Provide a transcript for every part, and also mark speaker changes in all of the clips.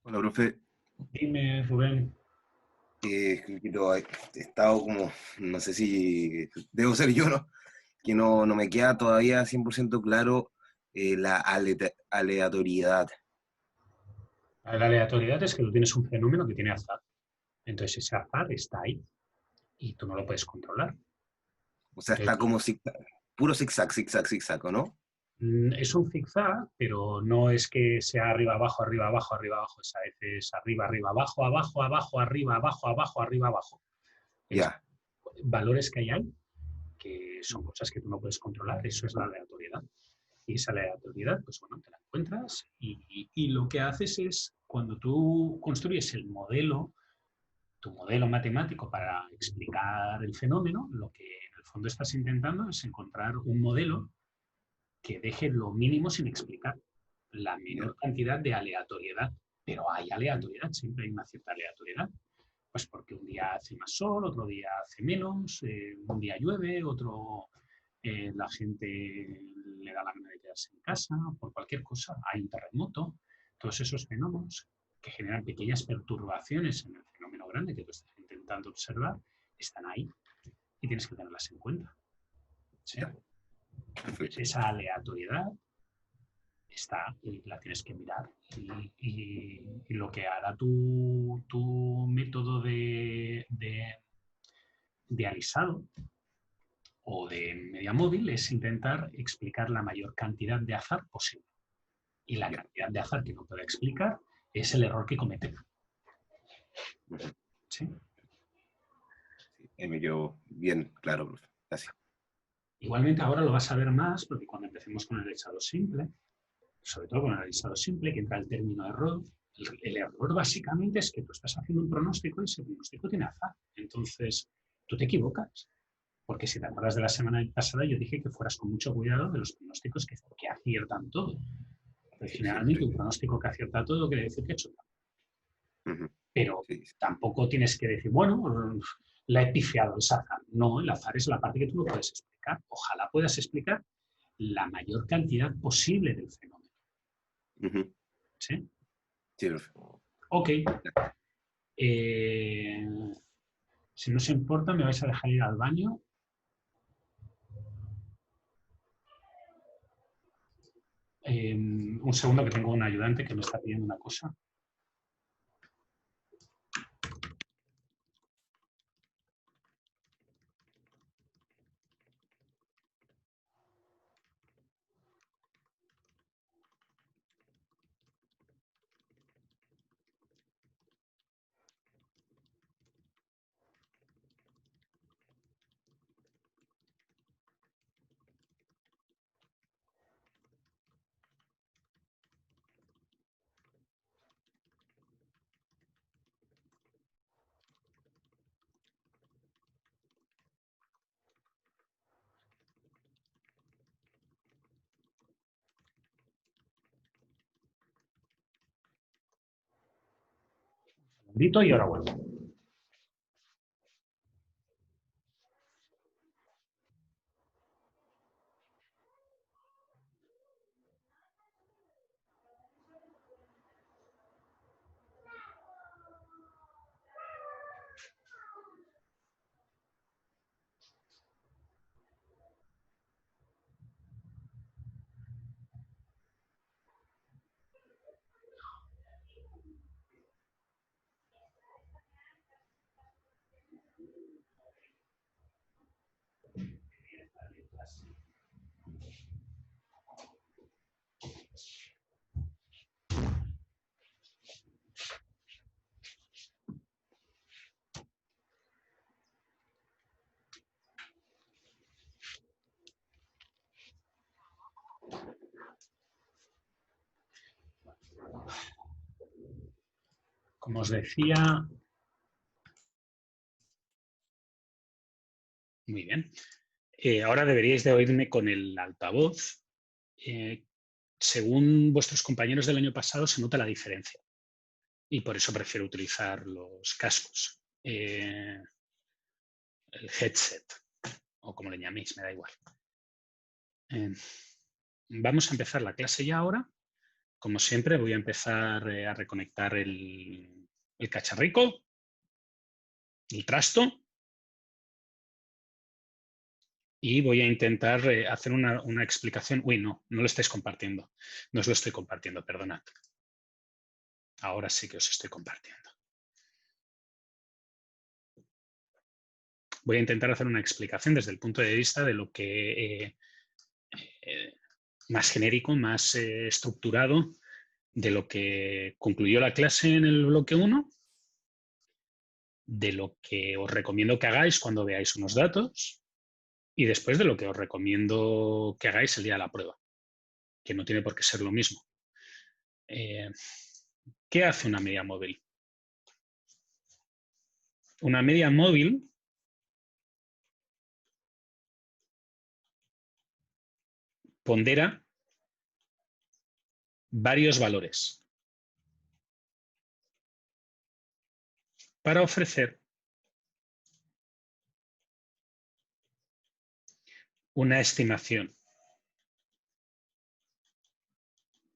Speaker 1: Hola, profe.
Speaker 2: Dime, Rubén.
Speaker 1: He estado como, no sé si debo ser yo, ¿no? Que no me queda todavía 100% claro la aleatoriedad.
Speaker 2: La aleatoriedad es que tú tienes un fenómeno que tiene azar. Entonces ese azar está ahí y tú no lo puedes controlar.
Speaker 1: O sea, está
Speaker 2: Entonces
Speaker 1: como puro zigzag, zigzag, zigzag, ¿o no?
Speaker 2: es un zigzag, pero no es que sea arriba, abajo, arriba, abajo, arriba, abajo. Es a veces arriba, arriba, abajo, abajo, abajo, arriba, abajo, abajo, arriba, abajo. Es
Speaker 1: Ya.
Speaker 2: valores que hay ahí, que son cosas que tú no puedes controlar. Eso es la aleatoriedad. Y esa aleatoriedad, pues bueno, te la encuentras y lo que haces es, cuando tú construyes el modelo, tu modelo matemático para explicar el fenómeno, lo que en el fondo estás intentando es encontrar un modelo que deje lo mínimo sin explicar, la
Speaker 1: Ya.
Speaker 2: menor cantidad de aleatoriedad. Pero hay aleatoriedad, siempre hay una cierta aleatoriedad. Pues porque un día hace más sol, otro día hace menos, un día llueve, otro la gente le da la gana de quedarse en casa, por cualquier cosa, hay un terremoto, todos esos fenómenos que generan pequeñas perturbaciones en el fenómeno grande que tú estás intentando observar, están ahí y tienes que tenerlas en cuenta. ¿Sí?
Speaker 1: Ya.
Speaker 2: Entonces,
Speaker 1: Perfecto.
Speaker 2: esa aleatoriedad está y la tienes que mirar. Y lo que hará tu método de alisado o de media móvil es intentar explicar la mayor cantidad de azar posible. Y la
Speaker 1: Ya.
Speaker 2: cantidad de azar que no puede explicar es el error que comete.
Speaker 1: Ujú.
Speaker 2: ¿Sí?
Speaker 1: Sí, ahí me quedó bien claro, profe. Gracias.
Speaker 2: Igualmente ahora lo vas a ver más porque cuando empecemos con el alisado simple, sobre todo con el alisado simple, que entra el término error, el error básicamente es que tú estás haciendo un pronóstico y ese pronóstico tiene azar. Entonces, tú te equivocas. Porque si te acuerdas de la semana pasada, yo dije que fueras con mucho cuidado de los pronósticos que aciertan todo. Porque
Speaker 1: Sí, sí,
Speaker 2: generalmente un pronóstico que acierta todo quiere decir que ha hecho.
Speaker 1: ujú.
Speaker 2: Pero
Speaker 1: Sí, sí.
Speaker 2: tampoco tienes que decir, bueno, la he pifiado, es azar. No, el azar es la parte que tú no puedes explicar. Ojalá puedas explicar la mayor cantidad posible del fenómeno.
Speaker 1: Ujú.
Speaker 2: ¿Sí?
Speaker 1: Sí, profe.
Speaker 2: Ok. Si no os importa, me vais a dejar ir al baño. Un segundo que tengo un ayudante que me está pidiendo una cosa. Un segundito y ahora vuelvo. Como os decía, muy bien. Ahora deberíais de oírme con el altavoz. Eh, Según vuestros compañeros del año pasado, se nota la diferencia y por eso prefiero utilizar los cascos, el headset o como le llaméis, me da igual. Eh, Vamos a empezar la clase ya ahora Como siempre, voy a empezar a reconectar el cacharrico, el trasto, y voy a intentar hacer una explicación. Uy, no lo estáis compartiendo. No os lo estoy compartiendo, perdonad. Ahora sí que os estoy compartiendo. Voy a intentar hacer una explicación desde el punto de vista de lo que más genérico, más estructurado, de lo que concluyó la clase en el bloque 1, de lo que os recomiendo que hagáis cuando veáis unos datos y después de lo que os recomiendo que hagáis el día de la prueba, que no tiene por qué ser lo mismo. ¿Qué hace una media móvil? Una media móvil pondera varios valores para ofrecer una estimación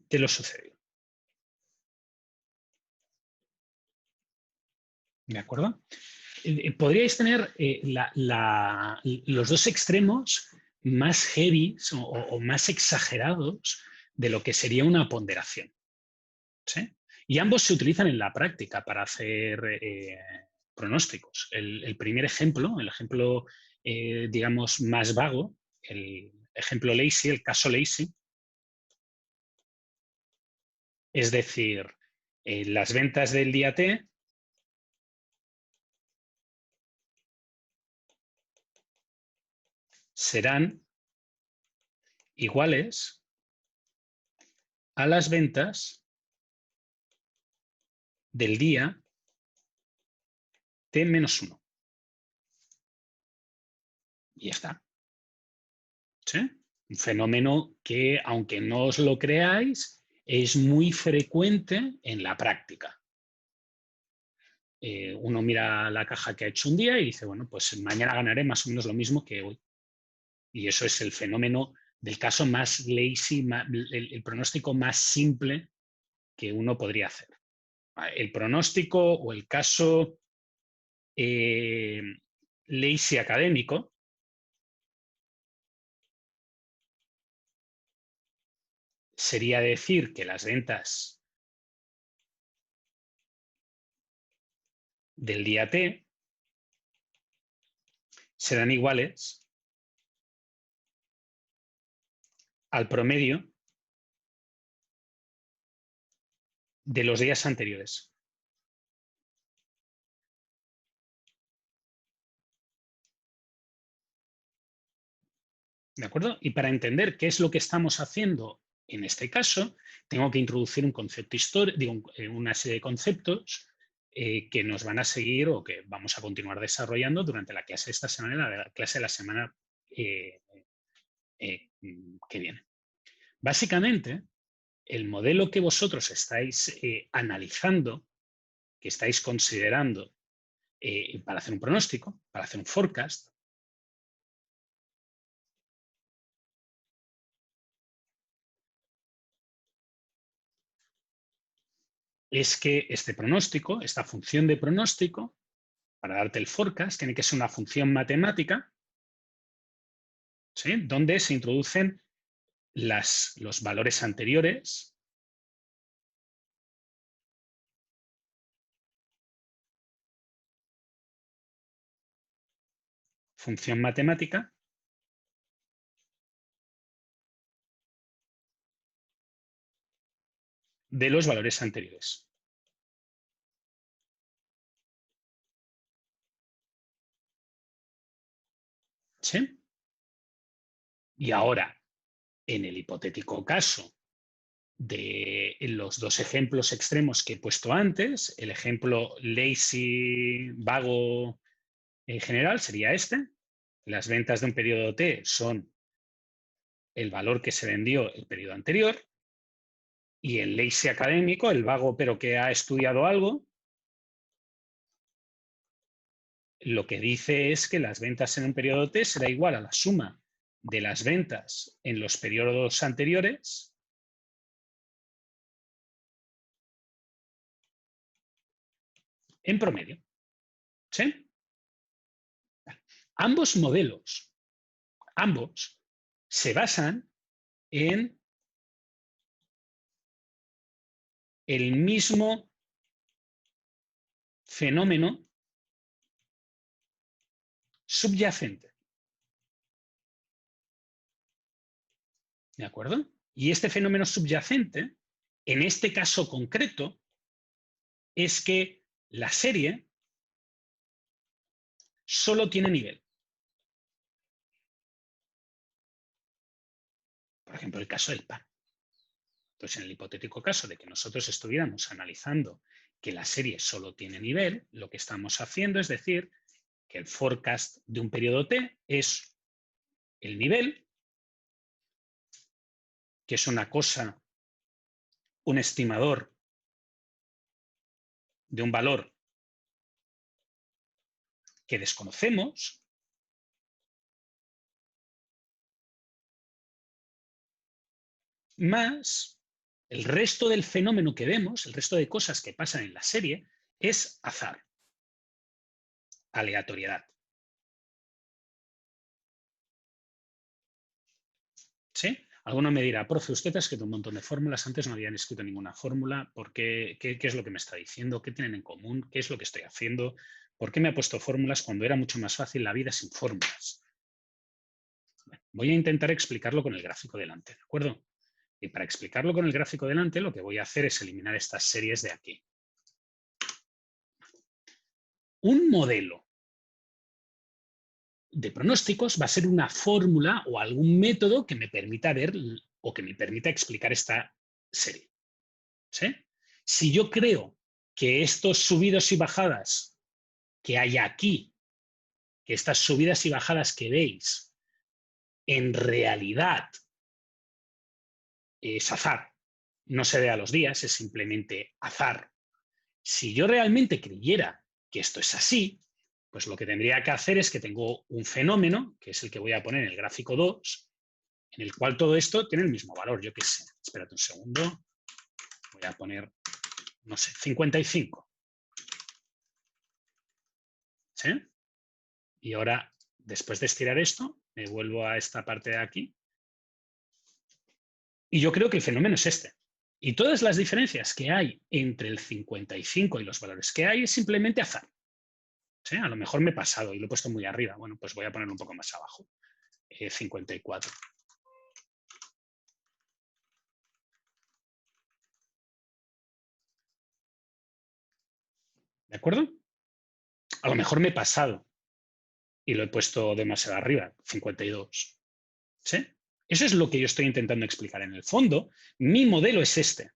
Speaker 2: de lo sucedido. ¿De acuerdo? Podríais tener los dos extremos más heavy o más exagerados de lo que sería una ponderación. ¿Sí? Y ambos se utilizan en la práctica para hacer pronósticos. El primer ejemplo, el ejemplo, digamos, más vago, el ejemplo Lacy, el caso Lacy, es decir, las ventas del día T serán iguales a las ventas del día T-1. Y ya está. ¿Sí? Un fenómeno que, aunque no os lo creáis, es muy frecuente en la práctica. Uno mira la caja que ha hecho un día y dice, bueno, pues mañana ganaré más o menos lo mismo que hoy. Y eso es el fenómeno del caso más lazy, el pronóstico más simple que uno podría hacer. El pronóstico o el caso lazy académico sería decir que las ventas del día T serán iguales al promedio de los días anteriores. ¿De acuerdo? Y para entender qué es lo que estamos haciendo en este caso, tengo que introducir un concepto histórico, una serie de conceptos que nos van a seguir o que vamos a continuar desarrollando durante la clase de esta semana y la clase de la semana que viene. Básicamente, el modelo que vosotros estáis analizando, que estáis considerando para hacer un pronóstico, para hacer un forecast, es que este pronóstico, esta función de pronóstico, para darte el forecast, tiene que ser una función matemática, ¿sí? Donde se introducen los valores anteriores función matemática de los valores anteriores. ¿Sí? Y ahora, en el hipotético caso de los dos ejemplos extremos que he puesto antes, el ejemplo lazy, vago en general sería este. Las ventas de un periodo T son el valor que se vendió el periodo anterior, y el lazy académico, el vago pero que ha estudiado algo, lo que dice es que las ventas en un periodo T será igual a la suma de las ventas en los periodos anteriores en promedio. ¿Sí? Ambos modelos, ambos, se basan en el mismo fenómeno subyacente. ¿De acuerdo? Y este fenómeno subyacente, en este caso concreto, es que la serie solo tiene nivel. Por ejemplo, el caso del pan. Entonces, en el hipotético caso de que nosotros estuviéramos analizando que la serie solo tiene nivel, lo que estamos haciendo es decir que el forecast de un periodo T es el nivel, que es una cosa, un estimador de un valor que desconocemos, más el resto del fenómeno que vemos, el resto de cosas que pasan en la serie, es azar, aleatoriedad. ¿Sí? Alguno me dirá, profe, usted ha escrito un montón de fórmulas, antes no habían escrito ninguna fórmula, ¿por qué? ¿Qué es lo que me está diciendo? ¿Qué tienen en común? ¿Qué es lo que estoy haciendo? ¿Por qué me ha puesto fórmulas cuando era mucho más fácil la vida sin fórmulas? Bueno, voy a intentar explicarlo con el gráfico delante, ¿de acuerdo? Y para explicarlo con el gráfico delante, lo que voy a hacer es eliminar estas series de aquí. Un modelo de pronósticos va a ser una fórmula o algún método que me permita ver o que me permita explicar esta serie. ¿Sí? Si yo creo que estos subidos y bajadas que hay aquí, que estas subidas y bajadas que veis, en realidad es azar, no se ve a los días, es simplemente azar. Si yo realmente creyera que esto es así, pues lo que tendría que hacer es que tengo un fenómeno, que es el que voy a poner en el gráfico 2, en el cual todo esto tiene el mismo valor. Yo qué sé, espérate un segundo, voy a poner, no sé, 55. ¿Sí? Y ahora, después de estirar esto, me vuelvo a esta parte de aquí. Y yo creo que el fenómeno es este. Y todas las diferencias que hay entre el 55 y los valores que hay es simplemente azar. ¿Sí? A lo mejor me he pasado y lo he puesto muy arriba. Bueno, pues voy a ponerlo un poco más abajo. 54. ¿De acuerdo? A lo mejor me he pasado y lo he puesto demasiado arriba, 52. ¿Sí? Eso es lo que yo estoy intentando explicar. En el fondo, mi modelo es este.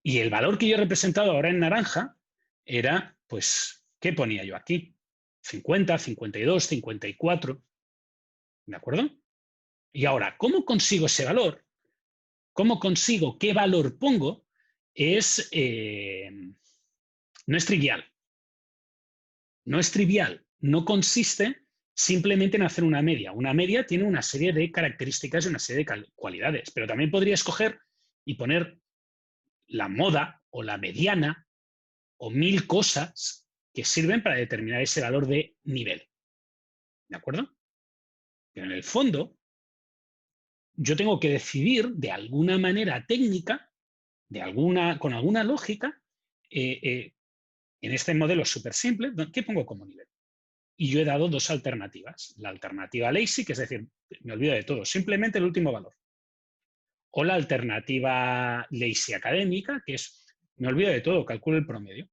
Speaker 2: Y el valor que yo he representado ahora en naranja era, pues, ¿qué ponía yo aquí? 50, 52, 54. ¿De acuerdo? Y ahora, ¿cómo consigo ese valor? ¿Cómo consigo qué valor pongo? No es trivial. No es trivial. No consiste simplemente en hacer una media. Una media tiene una serie de características y una serie de cualidades, pero también podría escoger y poner la moda o la mediana o 1000 cosas que sirven para determinar ese valor de nivel. ¿De acuerdo? Pero en el fondo, yo tengo que decidir de alguna manera técnica, con alguna lógica, en este modelo súper simple, ¿qué pongo como nivel? Y yo he dado dos alternativas. La alternativa lazy, que es decir, me olvido de todo, simplemente el último valor. O la alternativa lazy académica, que es, me olvido de todo, calculo el promedio.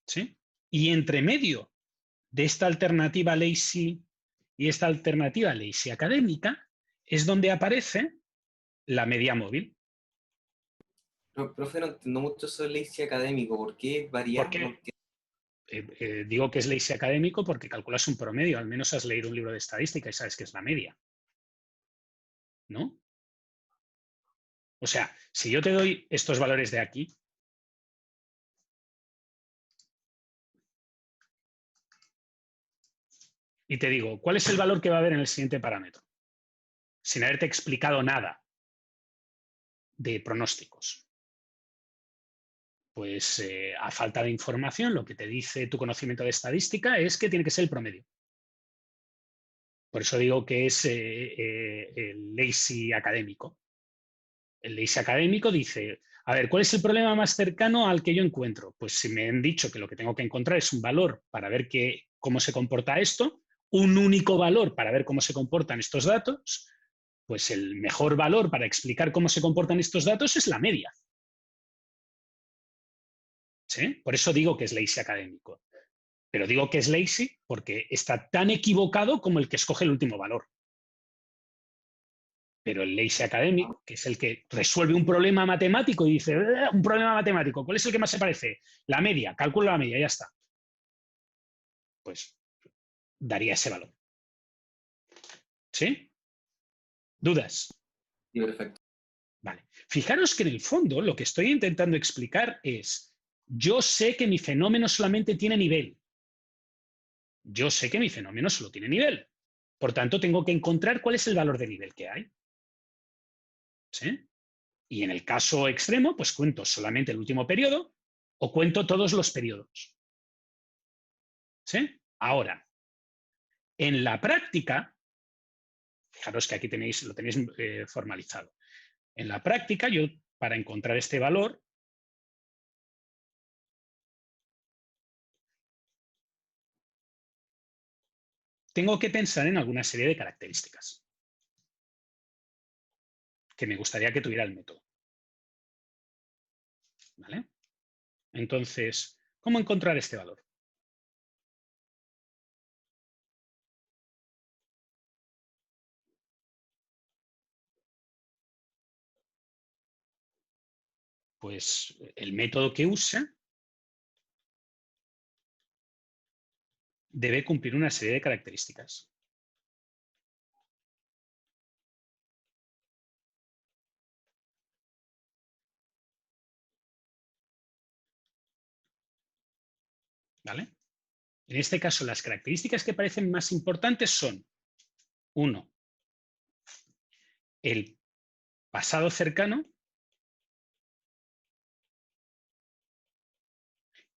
Speaker 2: ¿Sí? Y entre medio de esta alternativa lazy y esta alternativa lazy académica es donde aparece la media móvil.
Speaker 3: No, profe, no entiendo mucho eso del lazy académico. ¿Por qué
Speaker 2: ¿Por
Speaker 3: varía? No
Speaker 2: qué? Digo que es lazy académico porque calculas un promedio. Al menos has leído un libro de estadística y sabes que es la media. ¿No? O sea, si yo te doy estos valores de aquí, y te digo, ¿cuál es el valor que va a haber en el siguiente parámetro? sin haberte explicado nada de pronósticos. Pues a falta de información, lo que te dice tu conocimiento de estadística es que tiene que ser el promedio. Por eso digo que es el lazy académico. El lazy académico dice, a ver, ¿cuál es el problema más cercano al que yo encuentro? Pues si me han dicho que lo que tengo que encontrar es un valor para ver cómo se comporta esto, un único valor para ver cómo se comportan estos datos, pues el mejor valor para explicar cómo se comportan estos datos es la media. ¿Sí? Por eso digo que es lazy académico. Pero digo que es lazy porque está tan equivocado como el que escoge el último valor. Pero el lazy académico, que es el que resuelve un problema matemático y dice, un problema matemático, ¿cuál es el que más se parece? La media, calculo la media, ya está. Pues daría ese valor. ¿Sí? ¿Dudas?
Speaker 3: Sí, perfecto.
Speaker 2: Vale. Fijaros que en el fondo lo que estoy intentando explicar es, yo sé que mi fenómeno solamente tiene nivel. Yo sé que mi fenómeno solo tiene nivel. Por tanto, tengo que encontrar cuál es el valor de nivel que hay. ¿Sí? Y en el caso extremo, pues cuento solamente el último periodo o cuento todos los periodos. ¿Sí? Ahora, en la práctica, fijaros que aquí lo tenéis formalizado. En la práctica, yo para encontrar este valor, tengo que pensar en alguna serie de características que me gustaría que tuviera el método. ¿Vale? Entonces, ¿cómo encontrar este valor? Pues el método que use debe cumplir una serie de características. ¿Vale? En este caso, las características que parecen más importantes son, 1, el pasado cercano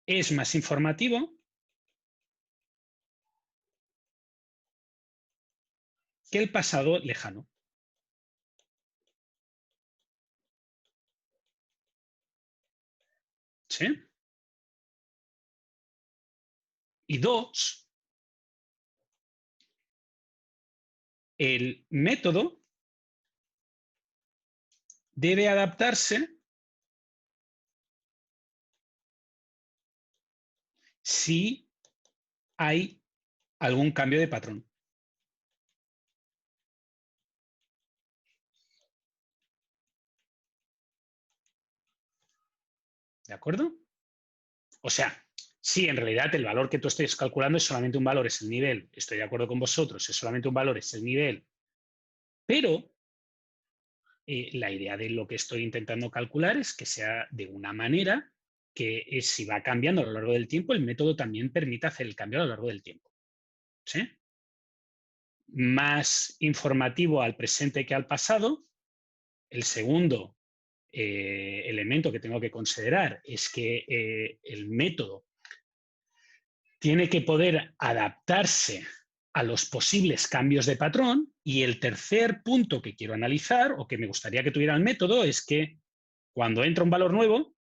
Speaker 2: es más informativo que el pasado lejano. ¿Sí? Y 2, el método debe adaptarse si hay algún cambio de patrón. ¿De acuerdo? O sea, si en realidad el valor que tú estés calculando es solamente un valor, es el nivel, estoy de acuerdo con vosotros, es solamente un valor, es el nivel, pero la idea de lo que estoy intentando calcular es que sea de una manera que si va cambiando a lo largo del tiempo, el método también permita hacer el cambio a lo largo del tiempo. ¿Sí? Más informativo al presente que al pasado. El segundo elemento que tengo que considerar es que el método tiene que poder adaptarse a los posibles cambios de patrón. Y el tercer punto que quiero analizar o que me gustaría que tuviera el método es que cuando entra un valor nuevo,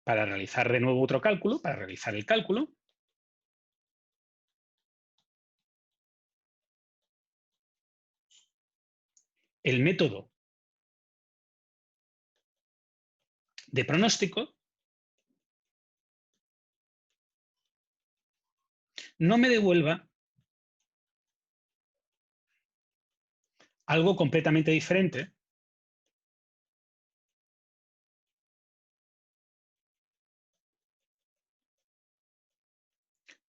Speaker 2: para realizar de nuevo otro cálculo, para realizar el cálculo, el método de pronóstico no me devuelva algo completamente diferente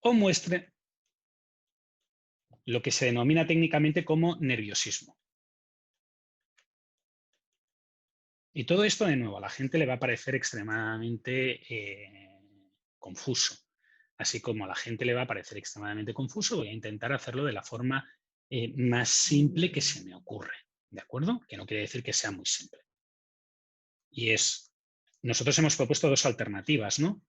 Speaker 2: o muestre lo que se denomina técnicamente como nerviosismo. Y todo esto, de nuevo, a la gente le va a parecer extremadamente confuso. Así como a la gente le va a parecer extremadamente confuso, voy a intentar hacerlo de la forma más simple que se me ocurre, ¿de acuerdo? Que no quiere decir que sea muy simple. Y nosotros hemos propuesto dos alternativas, ¿no?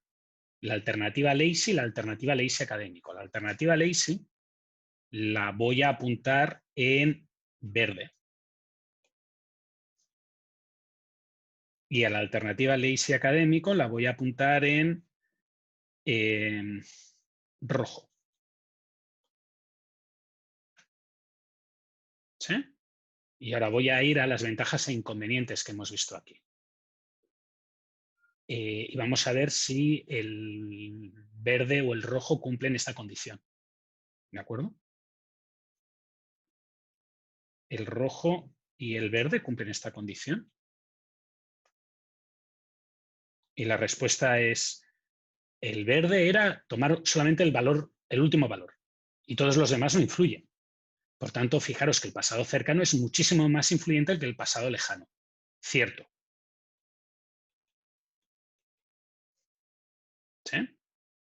Speaker 2: La alternativa lazy y la alternativa lazy académico. La alternativa lazy la voy a apuntar en verde. Y a la alternativa lazy académico la voy a apuntar en rojo. ¿Sí? Y ahora voy a ir a las ventajas e inconvenientes que hemos visto aquí. Y vamos a ver si el verde o el rojo cumplen esta condición. ¿De acuerdo? El rojo y el verde cumplen esta condición. Y la respuesta es, el verde era tomar solamente el valor, el último valor. Y todos los demás no influyen. Por tanto, fijaros que el pasado cercano es muchísimo más influyente que el pasado lejano. Cierto. ¿Sí?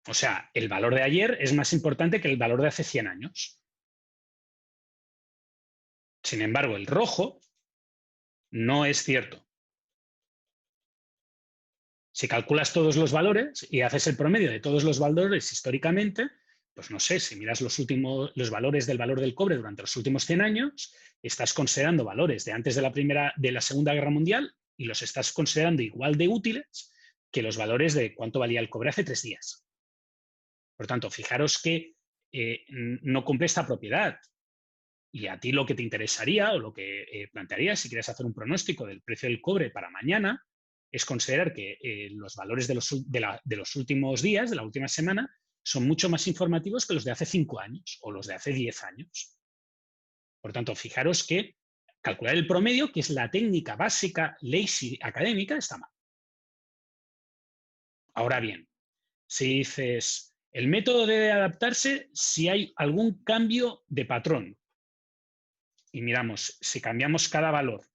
Speaker 2: O sea, el valor de ayer es más importante que el valor de hace 100 años. Sin embargo, el rojo no es cierto. Si calculas todos los valores y haces el promedio de todos los valores históricamente, pues no sé, si miras los valores del valor del cobre durante los últimos 100 años, estás considerando valores de antes de la Segunda Guerra Mundial y los estás considerando igual de útiles que los valores de cuánto valía el cobre hace 3 días. Por tanto, fijaros que no cumple esta propiedad. Y a ti lo que te interesaría o lo que plantearías si quieres hacer un pronóstico del precio del cobre para mañana es considerar que los valores de los últimos días, de la última semana, son mucho más informativos que los de hace 5 años o los de hace 10 años. Por tanto, fijaros que calcular el promedio, que es la técnica básica lazy académica, está mal. Ahora bien, si dices, el método debe adaptarse si hay algún cambio de patrón. Y miramos, si cambiamos cada valor,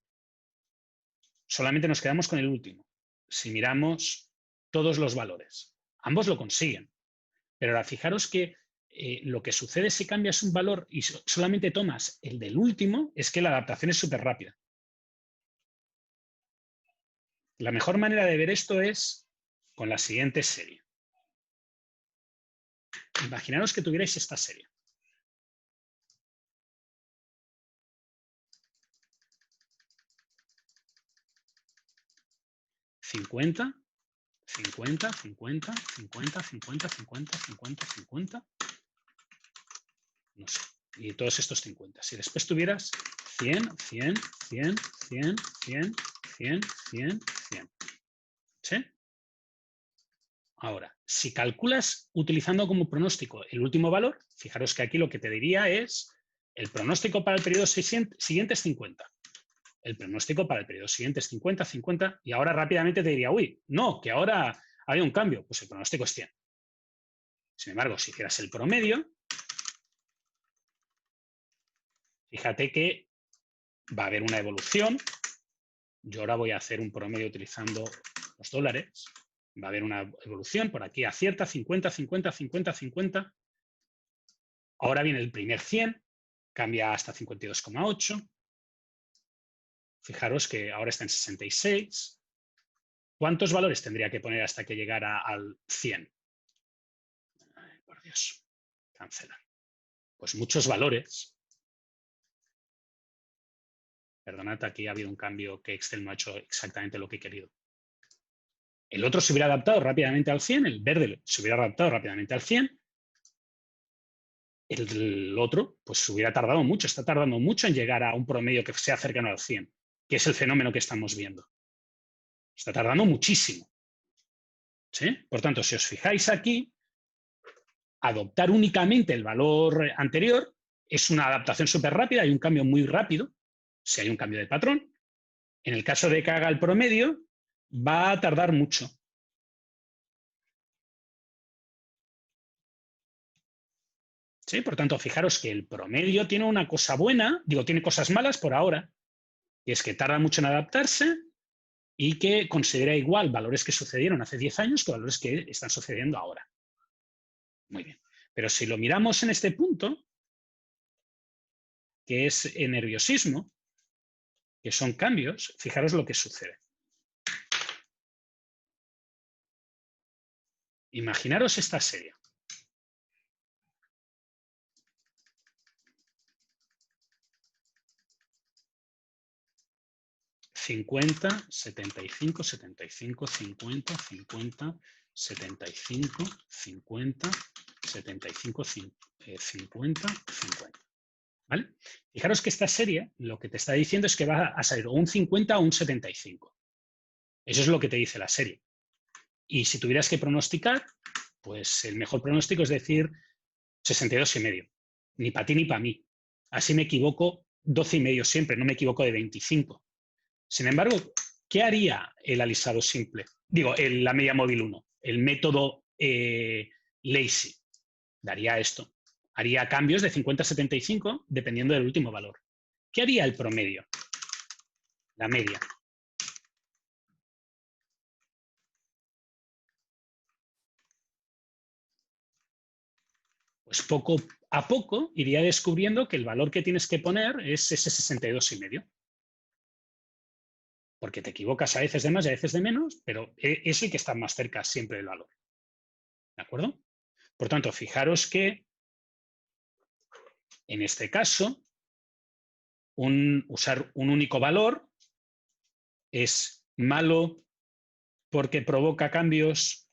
Speaker 2: solamente nos quedamos con el último. Si miramos todos los valores, ambos lo consiguen. Pero ahora fijaros que lo que sucede si cambias un valor y solamente tomas el del último, es que la adaptación es súper rápida. La mejor manera de ver esto es con la siguiente serie. Imaginaros que tuvierais esta serie. $50, 50, 50, 50, 50, 50, 50, 50. No sé. Y todos estos 50. Si después tuvieras 100, 100, 100, 100, 100, 100, 100, 100. ¿Sí? Ahora, si calculas utilizando como pronóstico el último valor, fijaros que aquí lo que te diría es el pronóstico para el periodo siguiente es 50. El pronóstico para el periodo siguiente es 50, 50, y ahora rápidamente te diría, uy, no, que ahora hay un cambio, pues el pronóstico es 100. Sin embargo, si hicieras el promedio, fíjate que va a haber una evolución. Yo ahora voy a hacer un promedio utilizando los dólares. Va a haber una evolución, por aquí acierta, 50, 50, 50, 50. Ahora viene el primer 100, cambia hasta 52,8. Fijaros que ahora está en 66. ¿Cuántos valores tendría que poner hasta que llegara al 100? Ay, por Dios, cancelar. Pues muchos valores. Perdonad, aquí ha habido un cambio que Excel no ha hecho exactamente lo que he querido. El otro se hubiera adaptado rápidamente al 100, el verde se hubiera adaptado rápidamente al 100. El otro, pues se hubiera tardado mucho, está tardando mucho en llegar a un promedio que sea cercano al 100, que es el fenómeno que estamos viendo. Está tardando muchísimo. ¿Sí? Por tanto, si os fijáis aquí, adoptar únicamente el valor anterior es una adaptación súper rápida, hay un cambio muy rápido, si hay un cambio de patrón. En el caso de que haga el promedio, va a tardar mucho. ¿Sí? Por tanto, fijaros que el promedio tiene una cosa buena, digo, tiene cosas malas por ahora, y es que tarda mucho en adaptarse y que considera igual valores que sucedieron hace 10 años que valores que están sucediendo ahora. Muy bien. Pero si lo miramos en este punto, que es el nerviosismo, que son cambios, fijaros lo que sucede. Imaginaros esta serie. 50, 75, 75, 50, 50, 75, 50, 75, 50, 50. ¿Vale? Fijaros que esta serie lo que te está diciendo es que va a salir o un 50 o un 75. Eso es lo que te dice la serie. Y si tuvieras que pronosticar, pues el mejor pronóstico es decir 62,5. Ni para ti ni para mí. Así me equivoco 12,5 siempre, no me equivoco de 25. Sin embargo, ¿qué haría el alisado simple? Digo, la media móvil 1, el método lazy. Daría esto. Haría cambios de 50 a 75 dependiendo del último valor. ¿Qué haría el promedio? La media. Pues poco a poco iría descubriendo que el valor que tienes que poner es ese 62,5. Porque te equivocas a veces de más y a veces de menos, pero es el que está más cerca siempre del valor. ¿De acuerdo? Por tanto, fijaros que en este caso, usar un único valor es malo porque provoca cambios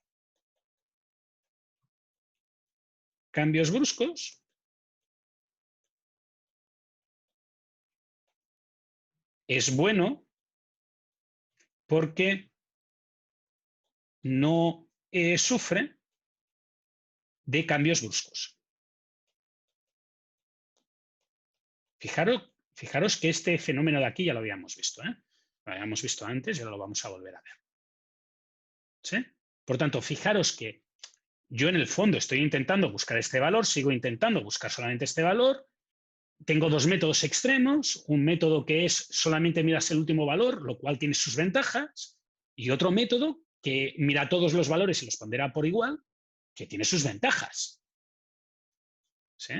Speaker 2: bruscos. Es bueno porque no sufre de cambios bruscos. Fijaros que este fenómeno de aquí ya lo habíamos visto, ¿eh? Lo habíamos visto antes y ahora lo vamos a volver a ver. ¿Sí? Por tanto, fijaros que yo en el fondo estoy intentando buscar este valor, sigo intentando buscar solamente este valor. Tengo dos métodos extremos, un método que es solamente miras el último valor, lo cual tiene sus ventajas, y otro método que mira todos los valores y los pondera por igual, que tiene sus ventajas. ¿Sí?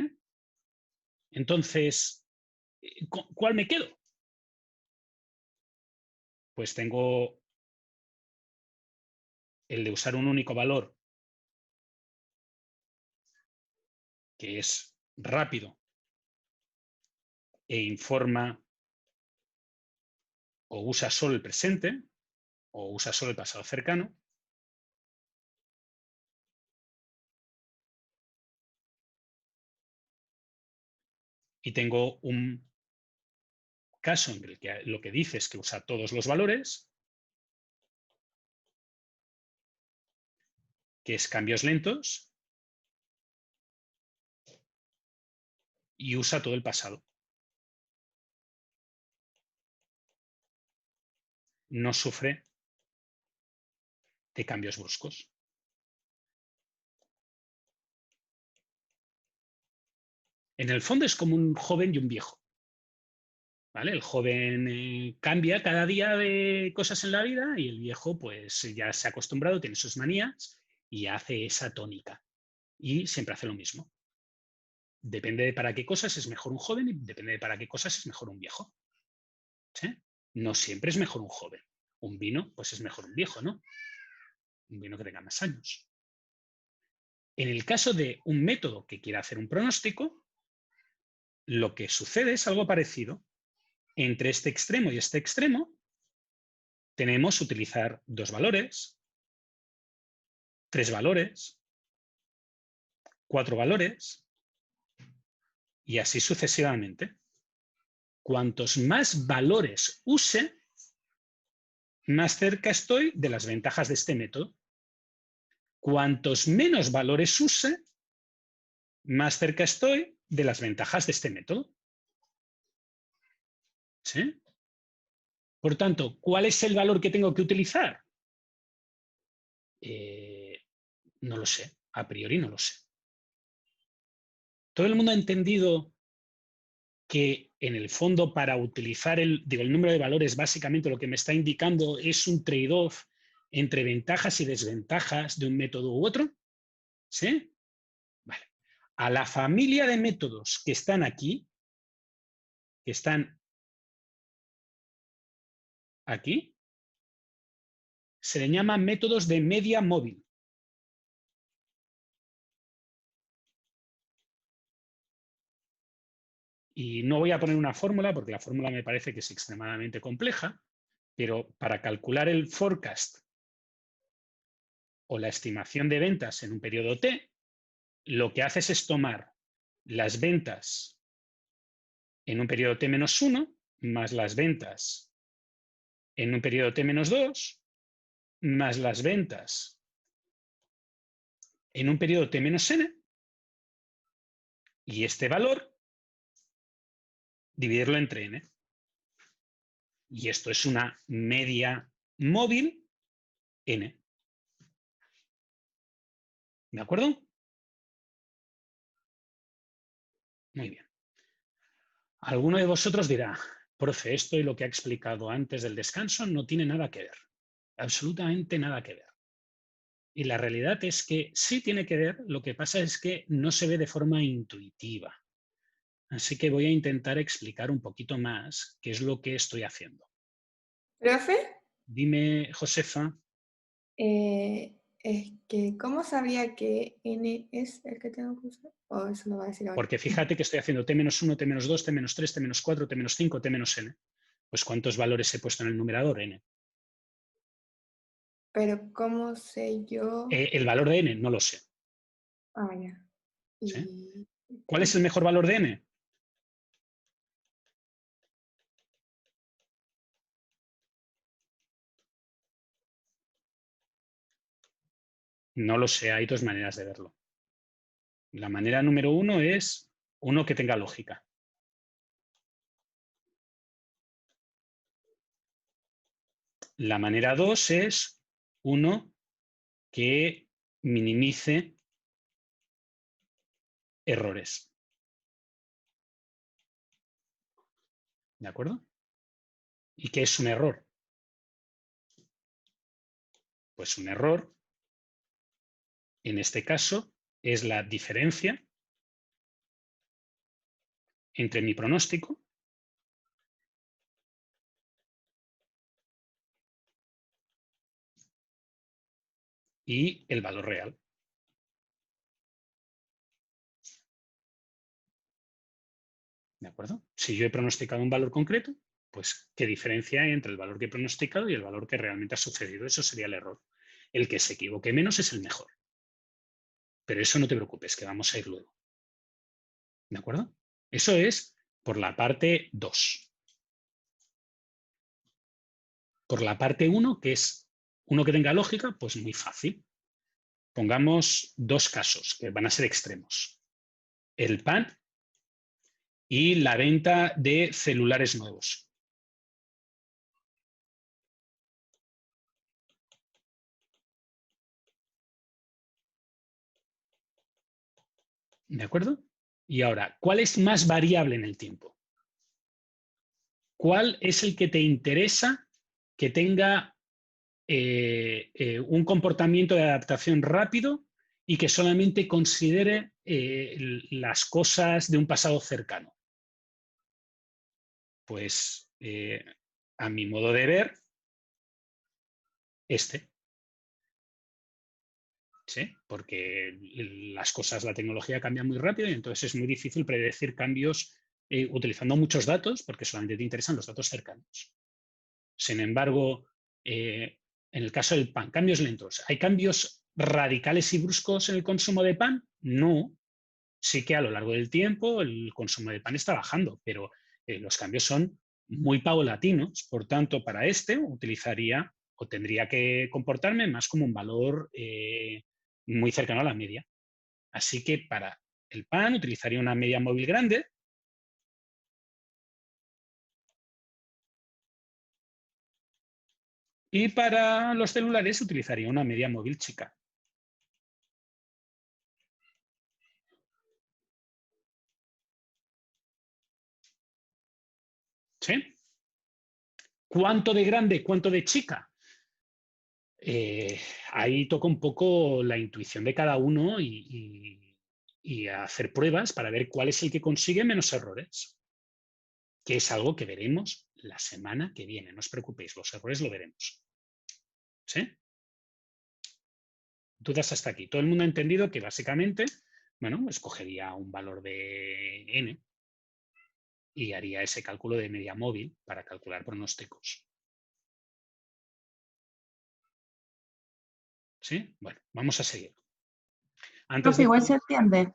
Speaker 2: Entonces, ¿cuál me quedo? Pues tengo el de usar un único valor, que es rápido e informa o usa solo el presente o usa solo el pasado cercano. Y tengo un caso en el que lo que dice es que usa todos los valores, que es cambios lentos, y usa todo el pasado. No sufre de cambios bruscos. En el fondo es como un joven y un viejo. ¿Vale? El joven cambia cada día de cosas en la vida y el viejo pues ya se ha acostumbrado, tiene sus manías y hace esa tónica. Y siempre hace lo mismo. Depende de para qué cosas es mejor un joven y depende de para qué cosas es mejor un viejo. ¿Sí? No siempre es mejor un joven. Un vino, pues es mejor un viejo, ¿no? Un vino que tenga más años. En el caso de un método que quiera hacer un pronóstico, lo que sucede es algo parecido. Entre este extremo y este extremo tenemos utilizar dos valores, tres valores, cuatro valores y así sucesivamente. Cuantos más valores use, más cerca estoy de las ventajas de este método. Cuantos menos valores use, más cerca estoy de las ventajas de este método. ¿Sí? Por tanto, ¿cuál es el valor que tengo que utilizar? No lo sé, a priori no lo sé. ¿Todo el mundo ha entendido que en el fondo para utilizar el número de valores básicamente lo que me está indicando es un trade-off entre ventajas y desventajas de un método u otro? ¿Sí? Vale. A la familia de métodos que están aquí, que están aquí, se le llaman métodos de media móvil. Y no voy a poner una fórmula porque la fórmula me parece que es extremadamente compleja, pero para calcular el forecast o la estimación de ventas en un periodo T, lo que haces es tomar las ventas en un periodo T-1 más las ventas en un periodo T-2 más las ventas en un periodo T-n y este valor dividirlo entre n. Y esto es una media móvil n. ¿De acuerdo? Muy bien. Alguno de vosotros dirá, profe, esto y lo que ha explicado antes del descanso no tiene nada que ver. Absolutamente nada que ver. Y la realidad es que sí tiene que ver, lo que pasa es que no se ve de forma intuitiva. Así que voy a intentar explicar un poquito más qué es lo que estoy haciendo.
Speaker 4: ¿Profe?
Speaker 2: Dime, Josefa.
Speaker 4: Es que, ¿cómo sabría que n es el que tengo que usar? ¿O eso lo va a decir ahora?
Speaker 2: Porque fíjate que estoy haciendo T-1, T-2, T-3, T-4, T-5, T-n. Pues ¿cuántos valores he puesto en el numerador n?
Speaker 4: Pero, ¿cómo sé yo?
Speaker 2: El valor de n no lo sé.
Speaker 4: Ah, ya.
Speaker 2: ¿Sí? ¿Cuál es el mejor valor de n? No lo sé, hay dos maneras de verlo. La manera número uno es uno que tenga lógica. La manera dos es uno que minimice errores. ¿De acuerdo? ¿Y qué es un error? Pues un error, en este caso, es la diferencia entre mi pronóstico y el valor real. ¿De acuerdo? Si yo he pronosticado un valor concreto, pues ¿qué diferencia hay entre el valor que he pronosticado y el valor que realmente ha sucedido? Eso sería el error. El que se equivoque menos es el mejor. Pero eso no te preocupes, que vamos a ir luego. ¿De acuerdo? Eso es por la parte 2. Por la parte 1, que es uno que tenga lógica, pues muy fácil. Pongamos dos casos que van a ser extremos. El PAN y la venta de celulares nuevos. ¿De acuerdo? Y ahora, ¿cuál es más variable en el tiempo? ¿Cuál es el que te interesa que tenga un comportamiento de adaptación rápido y que solamente considere las cosas de un pasado cercano? Pues, a mi modo de ver, este. ¿Sí? Porque las cosas, la tecnología cambia muy rápido y entonces es muy difícil predecir cambios utilizando muchos datos porque solamente te interesan los datos cercanos. Sin embargo, en el caso del pan, cambios lentos. ¿Hay cambios radicales y bruscos en el consumo de pan? No. Sí que a lo largo del tiempo el consumo de pan está bajando, pero los cambios son muy paulatinos. Por tanto, para este utilizaría o tendría que comportarme más como un valor muy cercano a la media. Así que para el pan utilizaría una media móvil grande. Y para los celulares utilizaría una media móvil chica. ¿Cuánto de grande, cuánto de chica? Ahí toca un poco la intuición de cada uno y hacer pruebas para ver cuál es el que consigue menos errores, que es algo que veremos la semana que viene. No os preocupéis, los errores lo veremos. ¿Sí? Dudas hasta aquí. Todo el mundo ha entendido que básicamente, bueno, escogería un valor de n y haría ese cálculo de media móvil para calcular pronósticos. ¿Sí? Bueno, vamos a seguir. Antes de...
Speaker 5: Igual se entiende.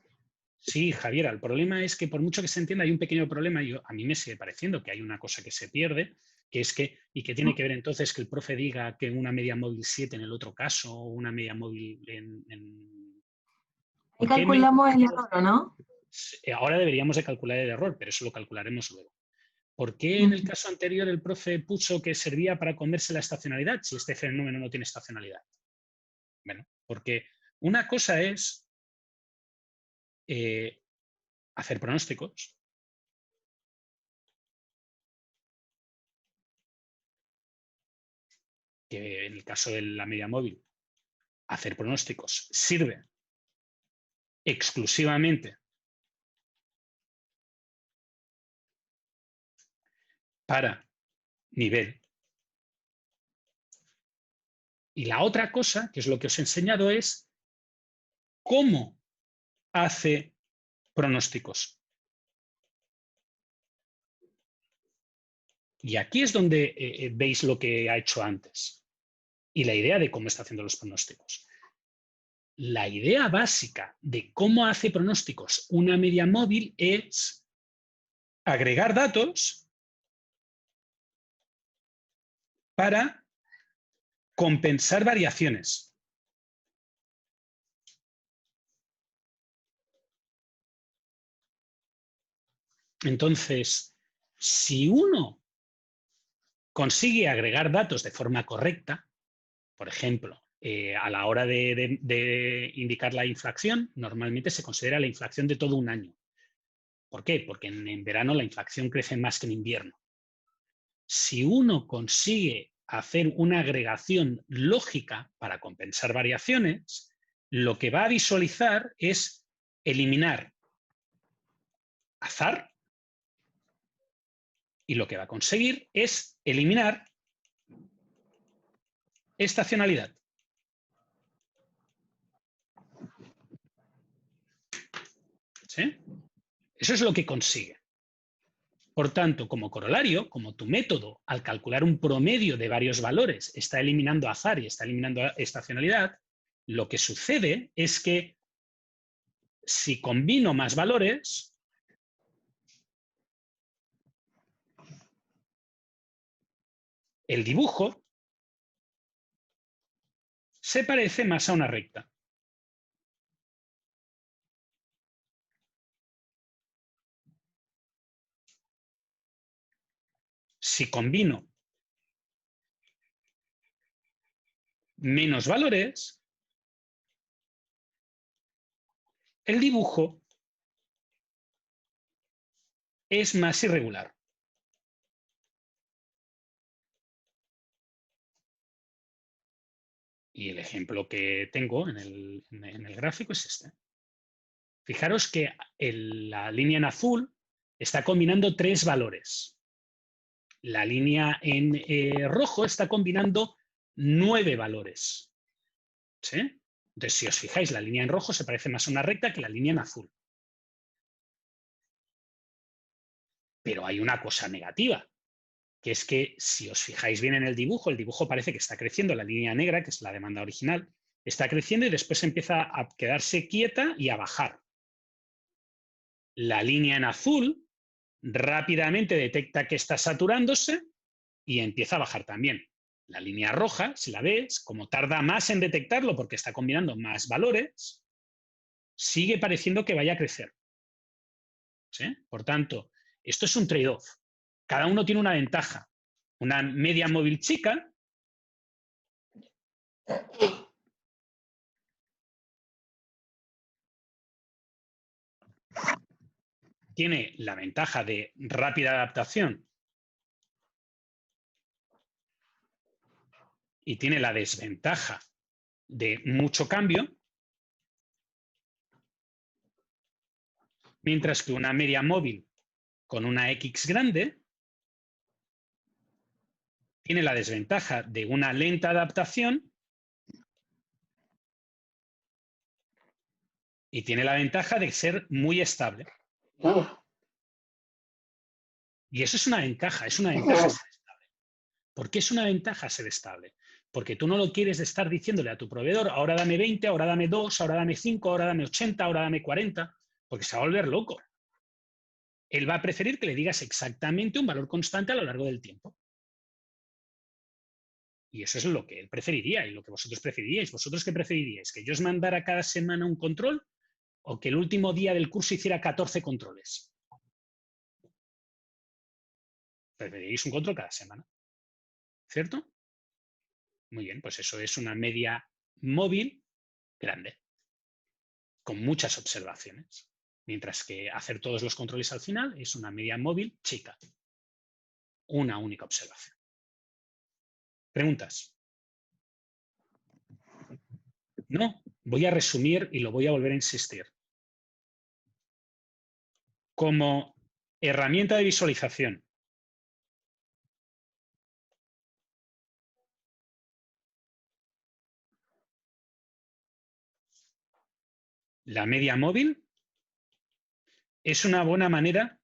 Speaker 2: Sí, Javiera, el problema es que por mucho que se entienda hay un pequeño problema y a mí me sigue pareciendo que hay una cosa que se pierde, que es que, y que tiene que ver entonces que el profe diga que una media móvil 7 en el otro caso, o una media móvil
Speaker 5: Ahí calculamos el error, ¿no?
Speaker 2: Ahora deberíamos de calcular el error, pero eso lo calcularemos luego. ¿Por qué en el caso anterior el profe puso que servía para comerse la estacionalidad si este fenómeno no tiene estacionalidad? Bueno, porque una cosa es hacer pronósticos. Que en el caso de la media móvil, hacer pronósticos sirve exclusivamente para nivel. Y la otra cosa, que es lo que os he enseñado, es cómo hace pronósticos. Y aquí es donde veis lo que ha hecho antes y la idea de cómo está haciendo los pronósticos. La idea básica de cómo hace pronósticos una media móvil es agregar datos para compensar variaciones. Entonces, si uno consigue agregar datos de forma correcta, por ejemplo, a la hora de indicar la inflación, normalmente se considera la inflación de todo un año. ¿Por qué? Porque en verano la inflación crece más que en invierno. Si uno consigue hacer una agregación lógica para compensar variaciones, lo que va a visualizar es eliminar azar y lo que va a conseguir es eliminar estacionalidad. ¿Sí? Eso es lo que consigue. Por tanto, como corolario, como tu método, al calcular un promedio de varios valores, está eliminando azar y está eliminando estacionalidad, lo que sucede es que si combino más valores, el dibujo se parece más a una recta. Si combino menos valores, el dibujo es más irregular. Y el ejemplo que tengo en el gráfico es este. Fijaros que la línea en azul está combinando 3 valores. La línea en rojo está combinando 9 valores. ¿Sí? Entonces, si os fijáis, la línea en rojo se parece más a una recta que la línea en azul. Pero hay una cosa negativa, que es que si os fijáis bien en el dibujo parece que está creciendo, la línea negra, que es la demanda original, está creciendo y después empieza a quedarse quieta y a bajar. La línea en azul rápidamente detecta que está saturándose y empieza a bajar también. La línea roja, si la ves, como tarda más en detectarlo porque está combinando más valores, sigue pareciendo que vaya a crecer. ¿Sí? Por tanto, esto es un trade-off. Cada uno tiene una ventaja. Una media móvil chica tiene la ventaja de rápida adaptación y tiene la desventaja de mucho cambio, mientras que una media móvil con una X grande tiene la desventaja de una lenta adaptación y tiene la ventaja de ser muy estable. Y eso es una ventaja ser estable. ¿Por qué es una ventaja ser estable? Porque tú no lo quieres de estar diciéndole a tu proveedor, ahora dame 20, ahora dame 2, ahora dame 5, ahora dame 80, ahora dame 40, porque se va a volver loco. Él va a preferir que le digas exactamente un valor constante a lo largo del tiempo. Y eso es lo que él preferiría y lo que vosotros preferiríais. ¿Vosotros qué preferiríais? ¿Que yo os mandara cada semana un control o que el último día del curso hiciera 14 controles? Preferiréis un control cada semana, ¿cierto? Muy bien, pues eso es una media móvil grande, con muchas observaciones. Mientras que hacer todos los controles al final es una media móvil chica. Una única observación. ¿Preguntas? No, voy a resumir y lo voy a volver a insistir. Como herramienta de visualización, la media móvil es una buena manera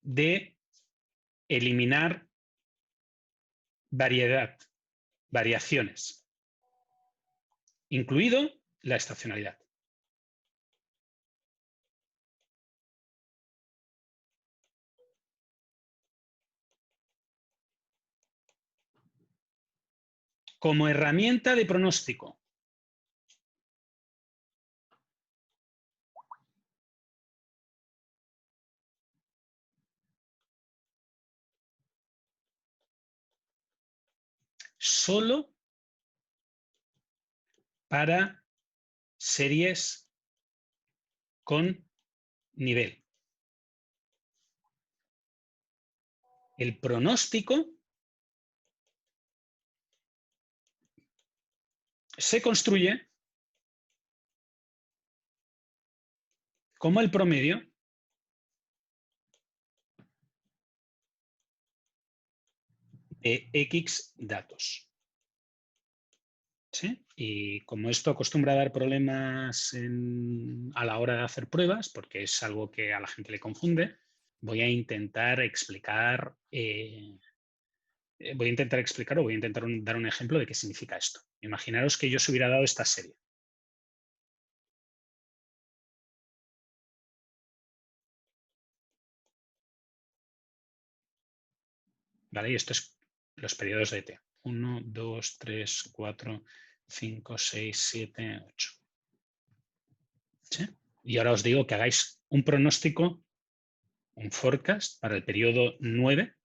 Speaker 2: de eliminar variaciones, incluido la estacionalidad. Como herramienta de pronóstico, solo para series con nivel. El pronóstico se construye como el promedio de X datos. ¿Sí? Y como esto acostumbra a dar problemas a la hora de hacer pruebas, porque es algo que a la gente le confunde, voy a intentar explicar o voy a intentar dar un ejemplo de qué significa esto. Imaginaros que yo os hubiera dado esta serie. ¿Vale? Y esto es los periodos de T. 1, 2, 3, 4, 5, 6, 7, 8. ¿Sí? Y ahora os digo que hagáis un pronóstico, un forecast para el periodo 9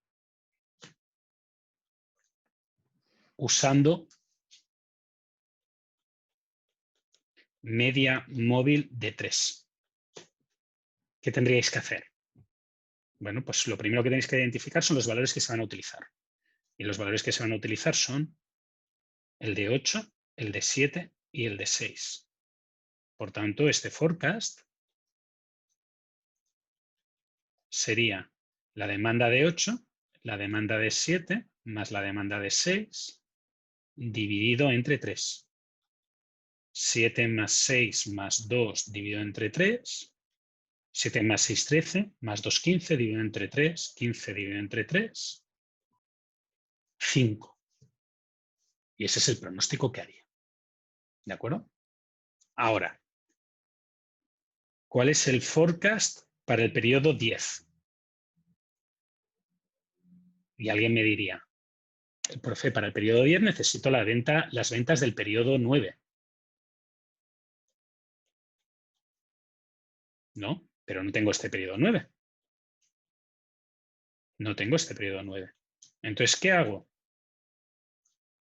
Speaker 2: usando media móvil de 3. ¿Qué tendríais que hacer? Bueno, pues lo primero que tenéis que identificar son los valores que se van a utilizar. Y los valores que se van a utilizar son el de 8, el de 7 y el de 6. Por tanto, este forecast sería la demanda de 8, la demanda de 7, más la demanda de 6, dividido entre 3. 7 más 6 más 2 dividido entre 3. 7 más 6, 13, más 2, 15, dividido entre 3, 15 dividido entre 3, 5. Y ese es el pronóstico que haría. ¿De acuerdo? Ahora, ¿cuál es el forecast para el periodo 10? Y alguien me diría, profe, para el periodo 10 necesito las ventas del periodo 9. No, pero no tengo este periodo 9. No tengo este periodo 9. Entonces, ¿qué hago?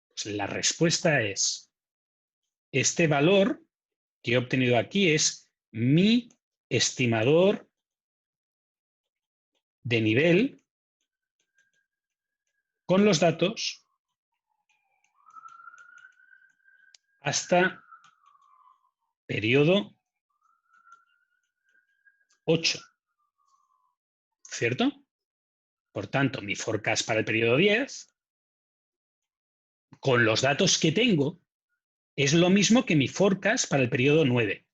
Speaker 2: Pues la respuesta es, este valor que he obtenido aquí es mi estimador de nivel con los datos hasta periodo 8, ¿cierto? Por tanto, mi forecast para el periodo 10, con los datos que tengo, es lo mismo que mi forecast para el periodo 9,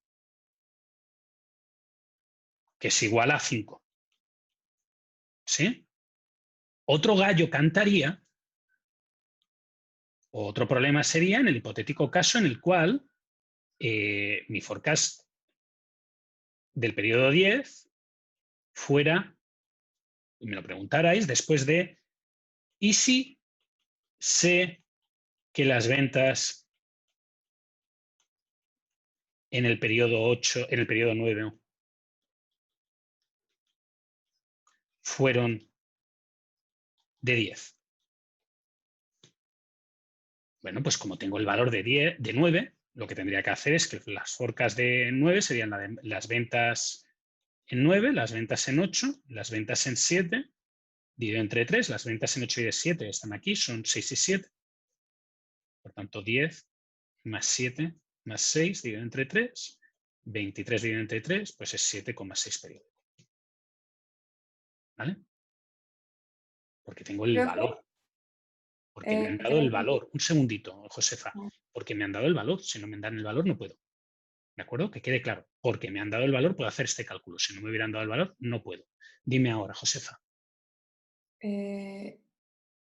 Speaker 2: que es igual a 5. ¿Sí? Otro gallo cantaría, o otro problema sería en el hipotético caso en el cual mi forecast del periodo 10 fuera, y me lo preguntarais, después de, ¿y si sé que las ventas en el periodo 8, en el periodo 9 fueron de 10? Bueno, pues como tengo el valor de 10, de 9, lo que tendría que hacer es que las forecasts de 9 serían las ventas en 9, las ventas en 8, las ventas en 7, dividido entre 3, las ventas en 8 y de 7 están aquí, son 6 y 7. Por tanto, 10 más 7 más 6 dividido entre 3, 23 dividido entre 3, pues es 7,6 periódico. ¿Vale? Porque tengo el valor. Porque me han dado el valor. Un segundito, Josefa. Porque me han dado el valor. Si no me dan el valor, no puedo. ¿De acuerdo? Que quede claro. Porque me han dado el valor, puedo hacer este cálculo. Si no me hubieran dado el valor, no puedo. Dime ahora, Josefa.
Speaker 4: Es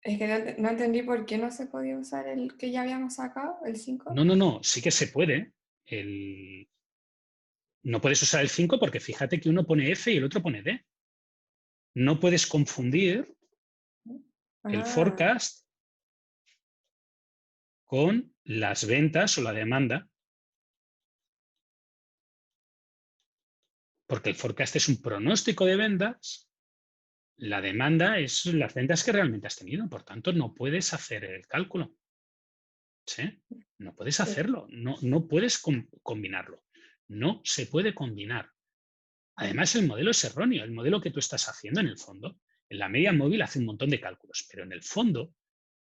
Speaker 4: que no entendí por qué no se podía usar el que ya habíamos sacado, el 5.
Speaker 2: No. Sí que se puede. No puedes usar el 5 porque fíjate que uno pone F y el otro pone D. No puedes confundir el forecast con las ventas o la demanda, porque el forecast es un pronóstico de ventas, la demanda es las ventas que realmente has tenido, por tanto no puedes hacer el cálculo. ¿Sí? No puedes hacerlo, no puedes combinarlo. No se puede combinar. Además, el modelo es erróneo. El modelo que tú estás haciendo, en el fondo, en la media móvil hace un montón de cálculos, pero en el fondo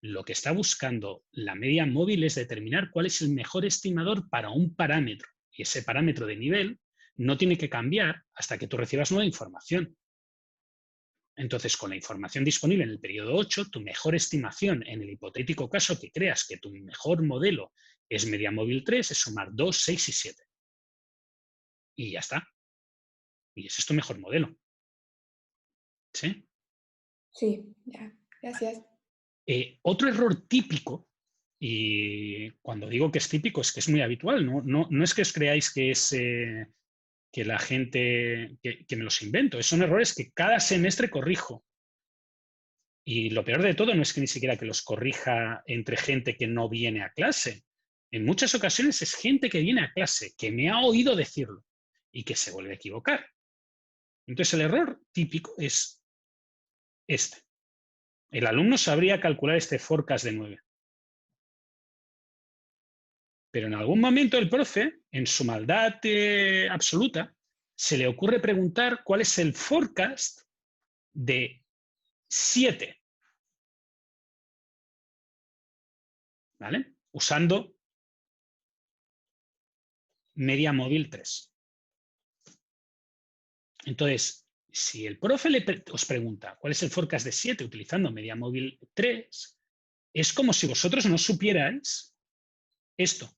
Speaker 2: lo que está buscando la media móvil es determinar cuál es el mejor estimador para un parámetro. Y ese parámetro de nivel no tiene que cambiar hasta que tú recibas nueva información. Entonces, con la información disponible en el periodo 8, tu mejor estimación, en el hipotético caso que creas que tu mejor modelo es media móvil 3, es sumar 2, 6 y 7. Y ya está. Y ese es tu mejor modelo. ¿Sí?
Speaker 4: Sí, ya. Gracias.
Speaker 2: Otro error típico, y cuando digo que es típico es que es muy habitual, no es que os creáis que es que la gente, que me los invento, son errores que cada semestre corrijo. Y lo peor de todo no es que ni siquiera que los corrija entre gente que no viene a clase. En muchas ocasiones es gente que viene a clase, que me ha oído decirlo y que se vuelve a equivocar. Entonces el error típico es este. El alumno sabría calcular este forecast de 9. Pero en algún momento el profe, en su maldad absoluta, se le ocurre preguntar cuál es el forecast de 7. ¿Vale? Usando media móvil 3. Entonces, si el profe os pregunta cuál es el forecast de 7 utilizando media móvil 3, es como si vosotros no supierais esto.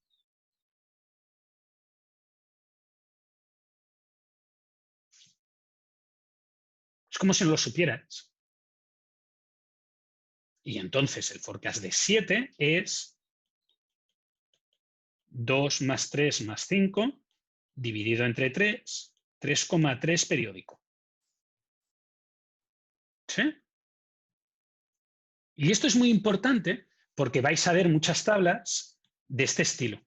Speaker 2: Es como si no lo supierais. Y entonces el forecast de 7 es 2 más 3 más 5 dividido entre 3, 3,3 periódico. ¿Sí? Y esto es muy importante porque vais a ver muchas tablas de este estilo.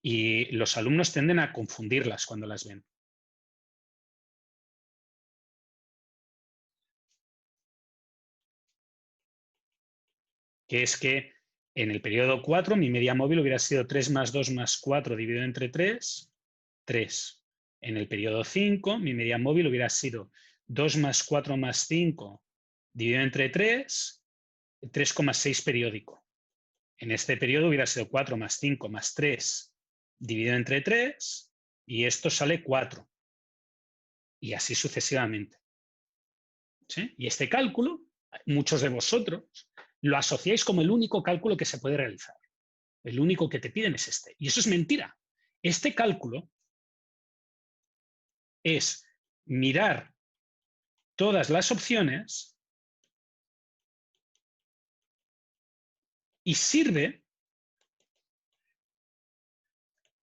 Speaker 2: Y los alumnos tienden a confundirlas cuando las ven. Que es que en el periodo 4 mi media móvil hubiera sido 3 más 2 más 4 dividido entre 3, 3. En el periodo 5 mi media móvil hubiera sido 2 más 4 más 5 dividido entre 3, 3,6 periódico. En este periodo hubiera sido 4 más 5 más 3 dividido entre 3 y esto sale 4. Y así sucesivamente. ¿Sí? Y este cálculo, muchos de vosotros lo asociáis como el único cálculo que se puede realizar. El único que te piden es este. Y eso es mentira. Este cálculo es mirar todas las opciones y sirve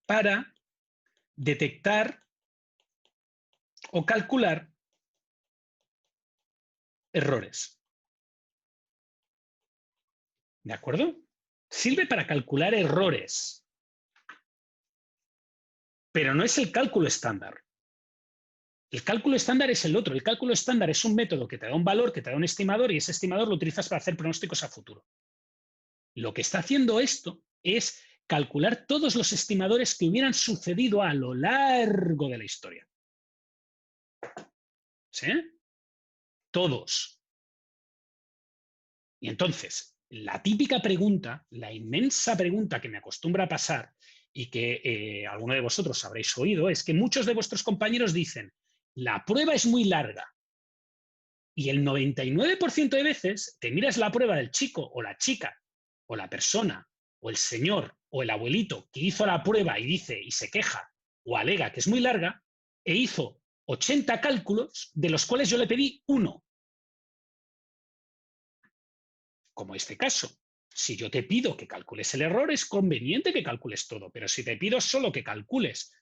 Speaker 2: para detectar o calcular errores. ¿De acuerdo? Sirve para calcular errores. Pero no es el cálculo estándar. El cálculo estándar es el otro. El cálculo estándar es un método que te da un valor, que te da un estimador, y ese estimador lo utilizas para hacer pronósticos a futuro. Lo que está haciendo esto es calcular todos los estimadores que hubieran sucedido a lo largo de la historia. ¿Sí? Todos. Y entonces, la típica pregunta, la inmensa pregunta que me acostumbra a pasar y que alguno de vosotros habréis oído, es que muchos de vuestros compañeros dicen, la prueba es muy larga. Y el 99% de veces te miras la prueba del chico o la chica o la persona o el señor o el abuelito que hizo la prueba y dice y se queja o alega que es muy larga e hizo 80 cálculos de los cuales yo le pedí uno. Como este caso. Si yo te pido que calcules el error, es conveniente que calcules todo, pero si te pido solo que calcules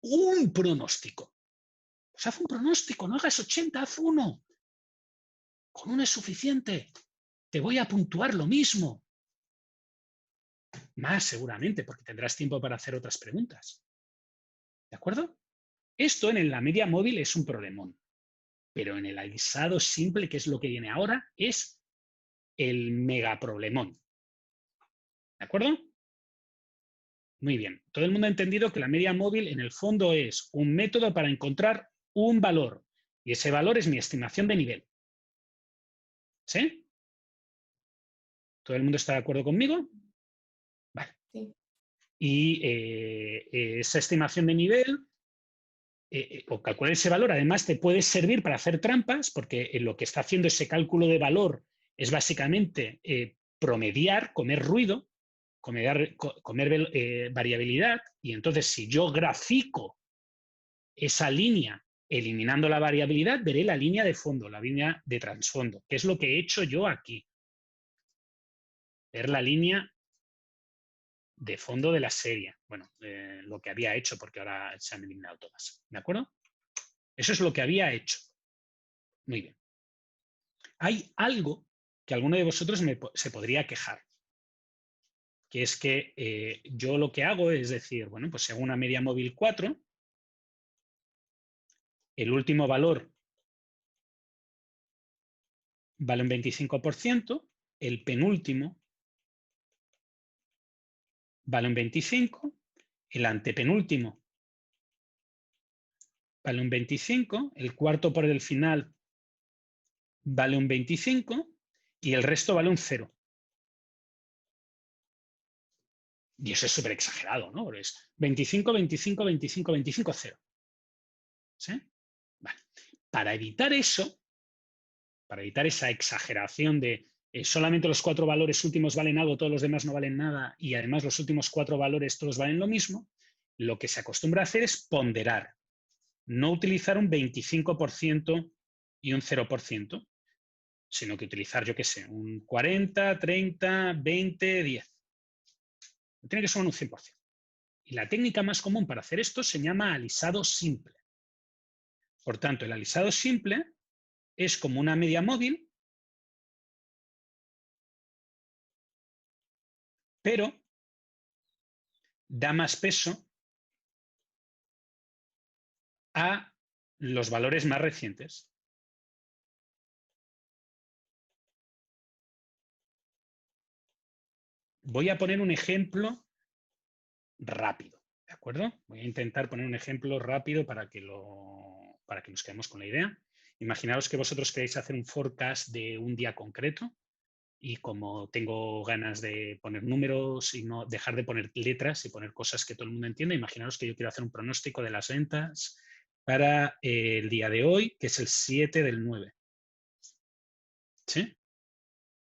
Speaker 2: un pronóstico, pues haz un pronóstico, no hagas 80, haz uno. Con uno es suficiente. Te voy a puntuar lo mismo. Más seguramente, porque tendrás tiempo para hacer otras preguntas. ¿De acuerdo? Esto en la media móvil es un problemón. Pero en el alisado simple, que es lo que viene ahora, es el megaproblemón. ¿De acuerdo? Muy bien. Todo el mundo ha entendido que la media móvil en el fondo es un método para encontrar un valor. Y ese valor es mi estimación de nivel. ¿Sí? ¿Todo el mundo está de acuerdo conmigo? Vale.
Speaker 4: Sí.
Speaker 2: Y esa estimación de nivel o calcular ese valor, además te puede servir para hacer trampas, porque lo que está haciendo ese cálculo de valor es básicamente promediar, comer ruido, comer variabilidad, y entonces si yo grafico esa línea eliminando la variabilidad, veré la línea de fondo, la línea de trasfondo, que es lo que he hecho yo aquí. Ver la línea de fondo de la serie. Bueno, lo que había hecho, porque ahora se han eliminado todas. ¿De acuerdo? Eso es lo que había hecho. Muy bien. Hay algo que alguno de vosotros se podría quejar, que es que yo lo que hago es decir, bueno, pues si hago una media móvil 4, el último valor vale un 25%, el penúltimo vale un 25%, el antepenúltimo vale un 25%, el cuarto por el final vale un 25% y el resto vale un 0. Y eso es súper exagerado, ¿no? Es 25, 25, 25, 25, 0. ¿Sí? Vale. Para evitar eso, para evitar esa exageración de solamente los 4 valores últimos valen algo, todos los demás no valen nada, y además los últimos 4 valores todos valen lo mismo, lo que se acostumbra a hacer es ponderar. No utilizar un 25% y un 0%, sino que utilizar, yo qué sé, un 40, 30, 20, 10. Tiene que ser un 100%. Y la técnica más común para hacer esto se llama alisado simple. Por tanto, el alisado simple es como una media móvil, pero da más peso a los valores más recientes. Voy a poner un ejemplo rápido, ¿de acuerdo? Voy a intentar poner un ejemplo rápido para que nos quedemos con la idea. Imaginaos que vosotros queréis hacer un forecast de un día concreto y como tengo ganas de poner números y no dejar de poner letras y poner cosas que todo el mundo entienda, imaginaos que yo quiero hacer un pronóstico de las ventas para el día de hoy, que es el 7 del 9. ¿Sí?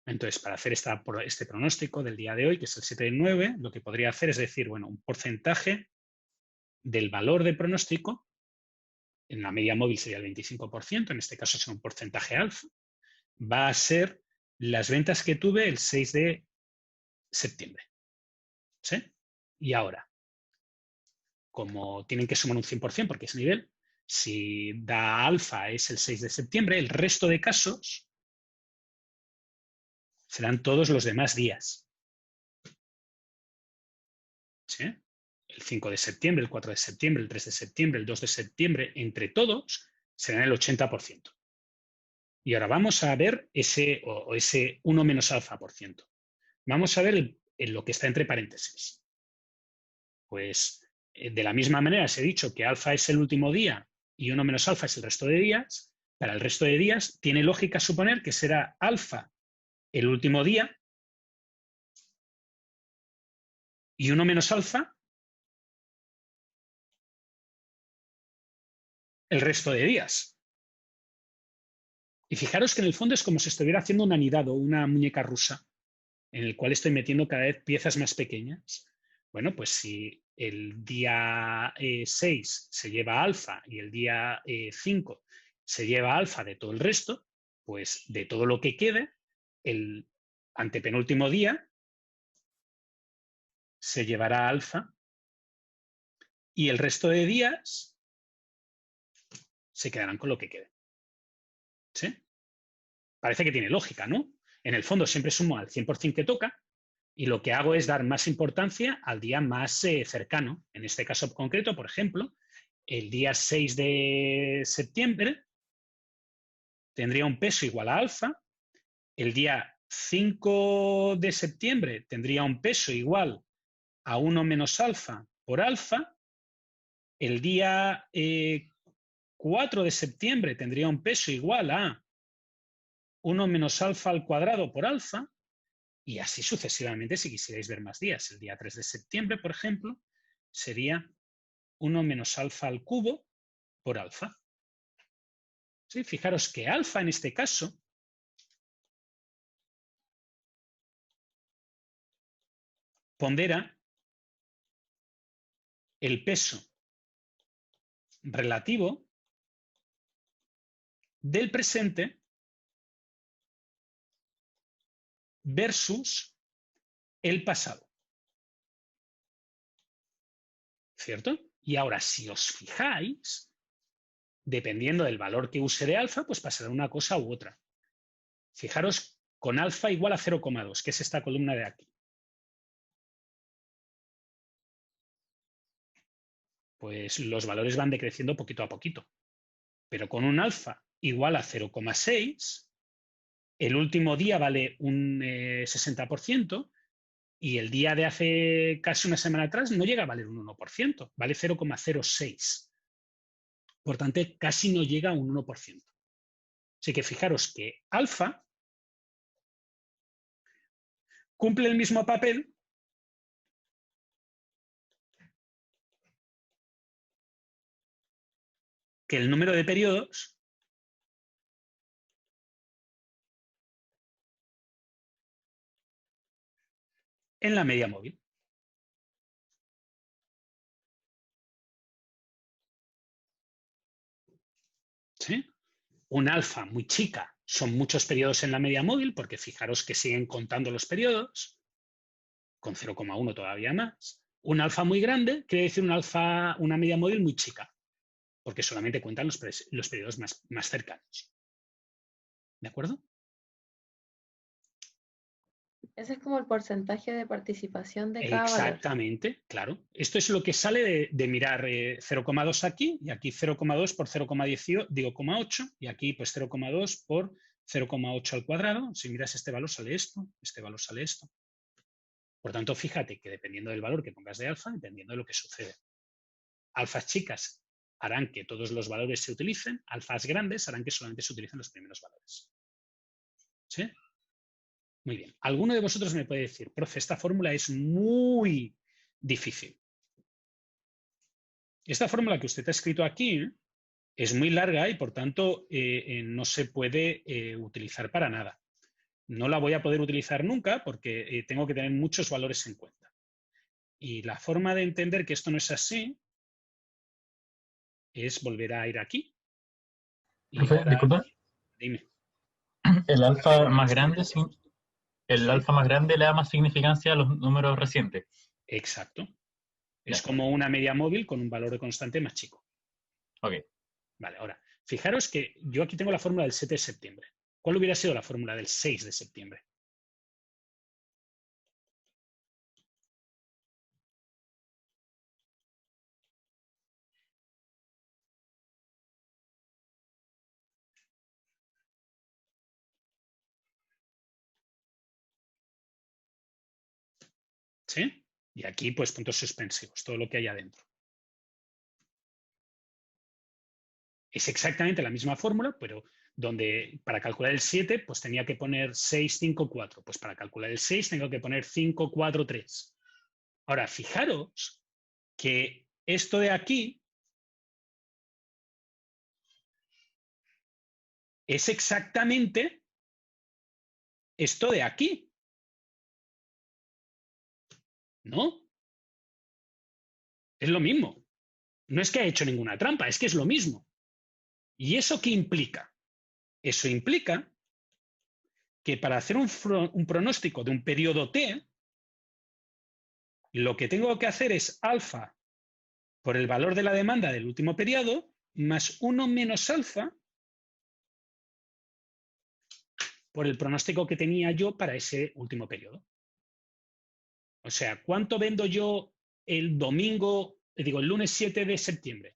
Speaker 2: Entonces, para hacer este pronóstico del día de hoy, que es el 7 del 9, lo que podría hacer es decir, bueno, un porcentaje del valor de pronóstico, en la media móvil sería el 25%, en este caso es un porcentaje alfa, va a ser las ventas que tuve el 6 de septiembre. ¿Sí? Y ahora, como tienen que sumar un 100% porque es nivel, si da alfa es el 6 de septiembre, el resto de casos serán todos los demás días. ¿Sí? El 5 de septiembre, el 4 de septiembre, el 3 de septiembre, el 2 de septiembre, entre todos, serán el 80%. Y ahora vamos a ver ese 1 menos alfa por ciento. Vamos a ver lo que está entre paréntesis. Pues de la misma manera os he dicho que alfa es el último día y 1 menos alfa es el resto de días. Para el resto de días tiene lógica suponer que será alfa el último día y 1 menos alfa el resto de días. Y fijaros que en el fondo es como si estuviera haciendo un anidado, una muñeca rusa, en el cual estoy metiendo cada vez piezas más pequeñas. Bueno, pues si el día 6 se lleva alfa y el día 5 se lleva alfa de todo el resto, pues de todo lo que quede, el antepenúltimo día se llevará alfa y el resto de días se quedarán con lo que quede. ¿Sí? Parece que tiene lógica, ¿no? En el fondo siempre sumo al 100% que toca y lo que hago es dar más importancia al día más cercano. En este caso concreto, por ejemplo, el día 6 de septiembre tendría un peso igual a alfa, el día 5 de septiembre tendría un peso igual a 1 menos alfa por alfa, el día 4 de septiembre tendría un peso igual a 1 menos alfa al cuadrado por alfa, y así sucesivamente si quisierais ver más días. El día 3 de septiembre, por ejemplo, sería 1 menos alfa al cubo por alfa. ¿Sí? Fijaros que alfa en este caso pondera el peso relativo del presente versus el pasado. ¿Cierto? Y ahora, si os fijáis, dependiendo del valor que use de alfa, pues pasará una cosa u otra. Fijaros, con alfa igual a 0,2, que es esta columna de aquí. Pues los valores van decreciendo poquito a poquito. Pero con un alfa igual a 0,6, el último día vale un 60%, y el día de hace casi una semana atrás no llega a valer un 1%, vale 0,06. Por tanto, casi no llega a un 1%. Así que fijaros que alfa cumple el mismo papel que el número de periodos en la media móvil. ¿Sí? Un alfa muy chica son muchos periodos en la media móvil, porque fijaros que siguen contando los periodos, con 0,1 todavía más. Un alfa muy grande quiere decir una media móvil muy chica, porque solamente cuentan los periodos más cercanos. ¿De acuerdo?
Speaker 5: Ese es como el porcentaje de participación de cada valor.
Speaker 2: Exactamente, claro. Esto es lo que sale de mirar 0,2 aquí, y aquí 0,2 por 0,8, y aquí pues 0,2 por 0,8 al cuadrado. Si miras este valor sale esto, este valor sale esto. Por tanto, fíjate que dependiendo del valor que pongas de alfa, dependiendo de lo que sucede. Alfas chicas harán que todos los valores se utilicen, alfas grandes harán que solamente se utilicen los primeros valores. ¿Sí? Muy bien. ¿Alguno de vosotros me puede decir, profe, esta fórmula es muy difícil? Esta fórmula que usted ha escrito aquí es muy larga y, por tanto, no se puede utilizar para nada. No la voy a poder utilizar nunca porque tengo que tener muchos valores en cuenta. Y la forma de entender que esto no es así es volver a ir aquí. Y
Speaker 6: Profe,
Speaker 2: ahora,
Speaker 6: disculpa,
Speaker 2: dime.
Speaker 6: el alfa más
Speaker 2: Esto
Speaker 6: grande,
Speaker 2: mismo.
Speaker 6: el
Speaker 2: Sí.
Speaker 6: alfa más grande le da más significancia a los números recientes.
Speaker 2: Exacto. Es
Speaker 6: Ya.
Speaker 2: como una media móvil con un valor de constante más chico.
Speaker 6: Ok.
Speaker 2: Vale, ahora, fijaros que yo aquí tengo la fórmula del 7 de septiembre. ¿Cuál hubiera sido la fórmula del 6 de septiembre? ¿Sí? Y aquí, pues, puntos suspensivos, todo lo que hay adentro. Es exactamente la misma fórmula, pero donde para calcular el 7, pues tenía que poner 6, 5, 4. Pues para calcular el 6 tengo que poner 5, 4, 3. Ahora, fijaros que esto de aquí es exactamente esto de aquí, ¿no? Es lo mismo. No es que haya hecho ninguna trampa, es que es lo mismo. ¿Y eso qué implica? Eso implica que para hacer un pronóstico de un periodo T, lo que tengo que hacer es alfa por el valor de la demanda del último periodo más 1 menos alfa por el pronóstico que tenía yo para ese último periodo. O sea, ¿cuánto vendo yo el lunes 7 de septiembre?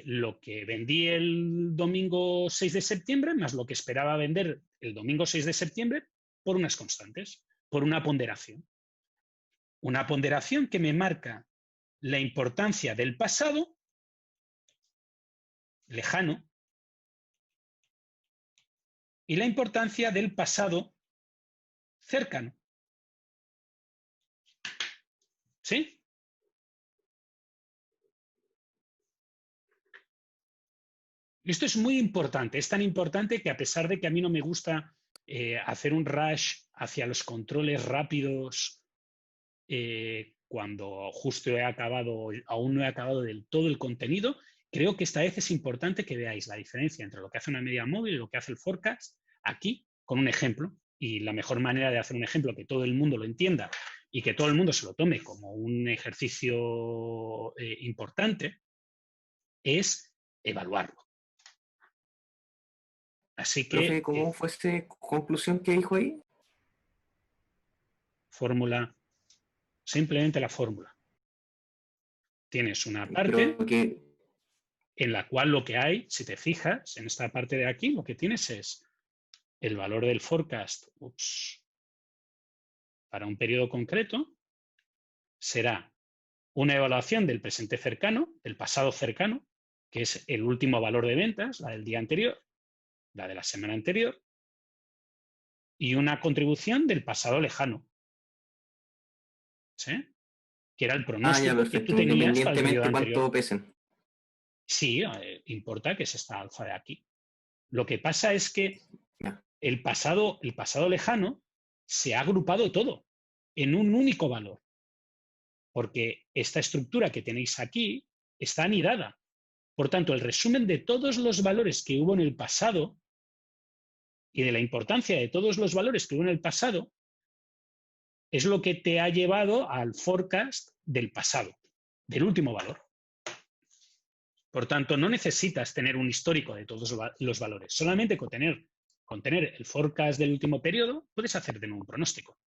Speaker 2: Lo que vendí el domingo 6 de septiembre más lo que esperaba vender el domingo 6 de septiembre por unas constantes, por una ponderación. Una ponderación que me marca la importancia del pasado lejano y la importancia del pasado cercano. ¿Sí? Esto es muy importante, es tan importante que a pesar de que a mí no me gusta hacer un rush hacia los controles rápidos cuando justo he acabado, aún no he acabado del todo el contenido, creo que esta vez es importante que veáis la diferencia entre lo que hace una media móvil y lo que hace el forecast aquí con un ejemplo. Y la mejor manera de hacer un ejemplo que todo el mundo lo entienda y que todo el mundo se lo tome como un ejercicio importante es evaluarlo. Así que,
Speaker 3: Profe, ¿cómo fue esa conclusión que dijo ahí?
Speaker 2: fórmula, simplemente la fórmula. Tienes una parte
Speaker 3: Creo que
Speaker 2: en la cual lo que hay, si te fijas, en esta parte de aquí, lo que tienes es el valor del forecast para un periodo concreto, será una evaluación del presente cercano, del pasado cercano, que es el último valor de ventas, la del día anterior, la de la semana anterior, y una contribución del pasado lejano, ¿sí? Que era el
Speaker 3: ya,
Speaker 2: pronóstico que tú
Speaker 3: perfecto,
Speaker 2: tenías para el periodo
Speaker 3: independientemente
Speaker 2: anterior.
Speaker 3: cuánto pesen.
Speaker 2: Sí, importa que es esta alfa de aquí. Lo que pasa es que
Speaker 3: Ya.
Speaker 2: el pasado lejano se ha agrupado todo en un único valor, porque esta estructura que tenéis aquí está anidada. Por tanto, el resumen de todos los valores que hubo en el pasado y de la importancia de todos los valores que hubo en el pasado es lo que te ha llevado al forecast del pasado, del último valor. Por tanto, no necesitas tener un histórico de todos los valores. Solamente con tener el forecast del último periodo puedes hacer de nuevo un pronóstico.